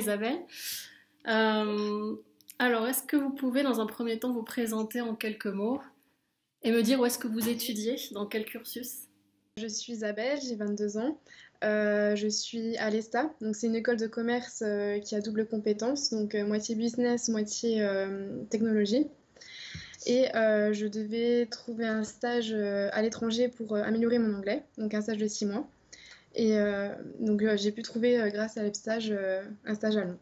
Isabelle. Alors, est-ce que vous pouvez, dans un premier temps, vous présenter en quelques mots et me dire où est-ce que vous étudiez, dans quel cursus? Je suis Isabelle, j'ai 22 ans. Je suis à l'ESTA, donc c'est une école de commerce qui a double compétence, donc moitié business, moitié technologie. Et je devais trouver un stage à l'étranger pour améliorer mon anglais, donc un stage de 6 mois. Et donc j'ai pu trouver, grâce à l'EPSTAGE, un stage à Londres.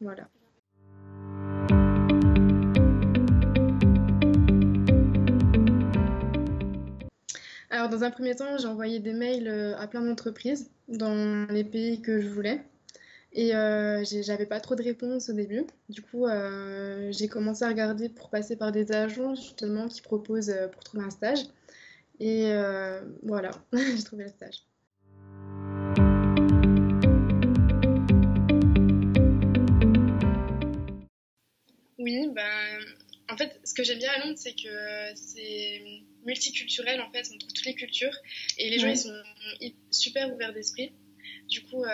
Voilà. Alors, dans un premier temps, j'ai envoyé des mails à plein d'entreprises dans les pays que je voulais. Et j'avais pas trop de réponses au début. Du coup, j'ai commencé à regarder pour passer par des agences justement qui proposent pour trouver un stage. Et voilà, j'ai trouvé le stage. Oui, en fait, ce que j'aime bien à Londres, c'est que c'est multiculturel, en fait, on trouve toutes les cultures. Et les gens, ils sont super ouverts d'esprit. Du coup,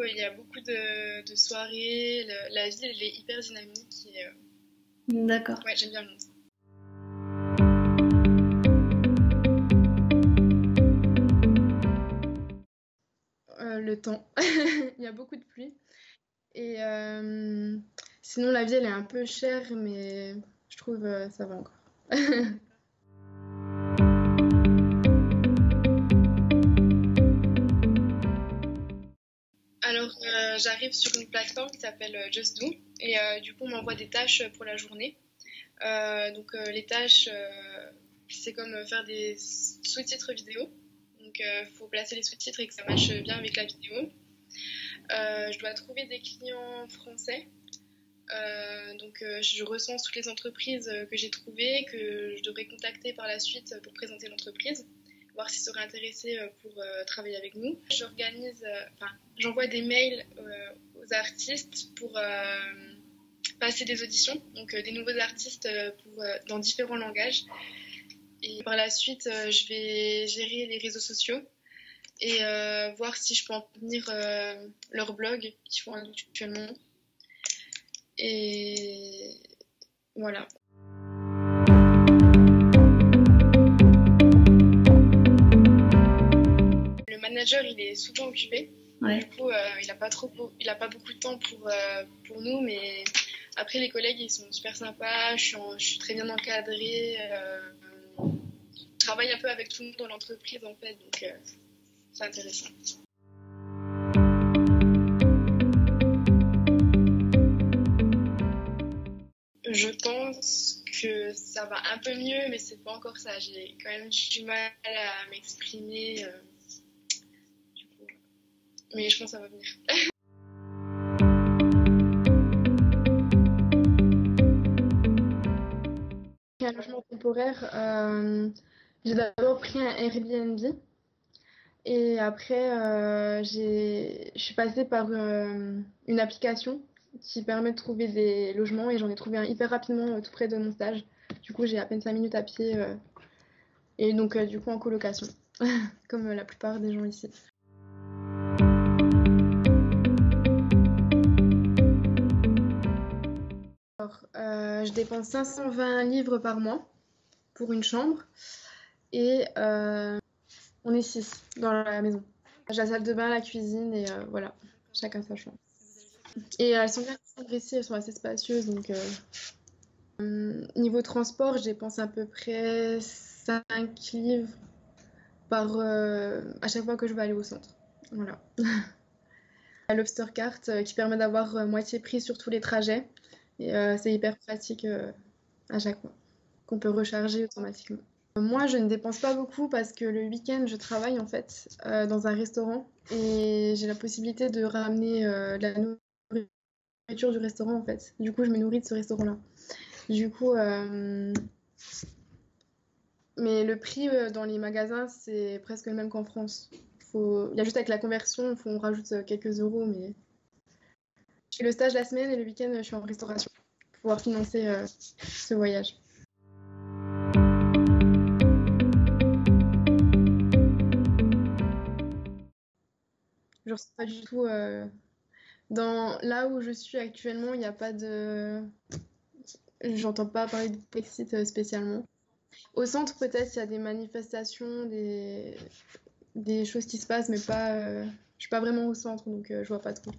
il y a beaucoup de soirées. La ville, elle est hyper dynamique. Et, D'accord. ouais, j'aime bien Londres. Le temps. Il y a beaucoup de pluie. Et sinon, la vie, elle est un peu chère, mais je trouve ça va encore. Alors, j'arrive sur une plateforme qui s'appelle Just Do. Et du coup, on m'envoie des tâches pour la journée. Donc, les tâches, c'est comme faire des sous-titres vidéo. Donc, il faut placer les sous-titres et que ça matche bien avec la vidéo. Je dois trouver des clients français. Donc je recense toutes les entreprises que j'ai trouvées, que je devrais contacter par la suite pour présenter l'entreprise, voir s'ils seraient intéressés pour travailler avec nous. J'envoie des mails aux artistes pour passer des auditions, donc des nouveaux artistes dans différents langages. Et par la suite, je vais gérer les réseaux sociaux et voir si je peux en tenir leur blog qu'ils font actuellement. Et voilà. Le manager, il est souvent occupé. Ouais. Du coup, il a pas beaucoup de temps pour nous, mais après les collègues, ils sont super sympas. Je suis très bien encadrée. Je travaille un peu avec tout le monde dans l'entreprise en fait, donc c'est intéressant. Je pense que ça va un peu mieux, mais c'est pas encore ça. J'ai quand même du mal à m'exprimer. Du coup, mais je pense que ça va venir. Un logement temporaire, j'ai d'abord pris un Airbnb. Et après, je suis passée par une application qui permet de trouver des logements et j'en ai trouvé un hyper rapidement tout près de mon stage. Du coup, j'ai à peine 5 minutes à pied et donc du coup en colocation, comme la plupart des gens ici. Alors, je dépense 520 livres par mois pour une chambre et on est 6 dans la maison. J'ai la salle de bain, la cuisine et voilà, chacun sa chambre. Et elles sont bien agressives, elles sont assez spacieuses. Donc, niveau transport, je dépense à peu près 5 livres à chaque fois que je vais aller au centre. Voilà. L'Obster Cart qui permet d'avoir moitié prix sur tous les trajets. Et c'est hyper pratique à chaque fois, qu'on peut recharger automatiquement. Moi, je ne dépense pas beaucoup parce que le week-end, je travaille en fait dans un restaurant et j'ai la possibilité de ramener de la nourriture du restaurant en fait. Du coup, je me nourris de ce restaurant-là. Du coup, mais le prix dans les magasins, c'est presque le même qu'en France. Il y a juste avec la conversion, on rajoute quelques euros, mais je fais le stage la semaine et le week-end, je suis en restauration pour pouvoir financer ce voyage. Je ressens pas du tout. Dans là où je suis actuellement, il n'y a pas de. J'entends pas parler de Brexit spécialement. Au centre, peut-être, il y a des manifestations, des choses qui se passent, mais pas. Je suis pas vraiment au centre, donc je vois pas trop.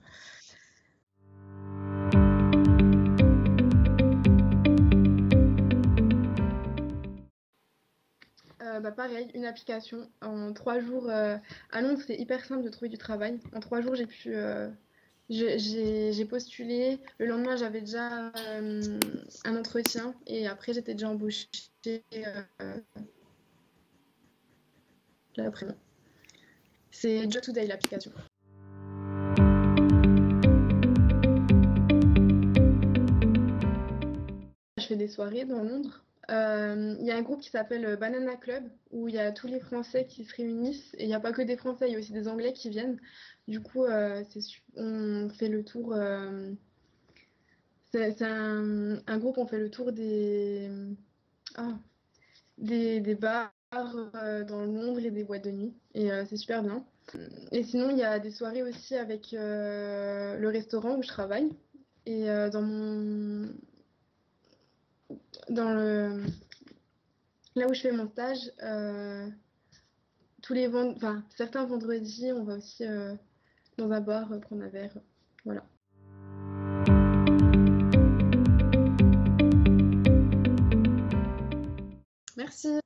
Bah pareil, une application. En 3 jours, à Londres, c'est hyper simple de trouver du travail. En 3 jours, j'ai postulé. Le lendemain, j'avais déjà un entretien et après, j'étais déjà embauchée l'après-midi. C'est Job Today l'application. Je fais des soirées dans Londres. Il y a un groupe qui s'appelle Banana Club où il y a tous les Français qui se réunissent et il n'y a pas que des Français, il y a aussi des Anglais qui viennent. Du coup, on fait le tour. C'est un groupe, on fait le tour ah, des bars dans Londres et des boîtes de nuit et c'est super bien. Et sinon, il y a des soirées aussi avec le restaurant où je travaille et dans le là où je fais mon stage. Enfin, certains vendredis, on va aussi dans un bar prendre un verre. Voilà. Merci.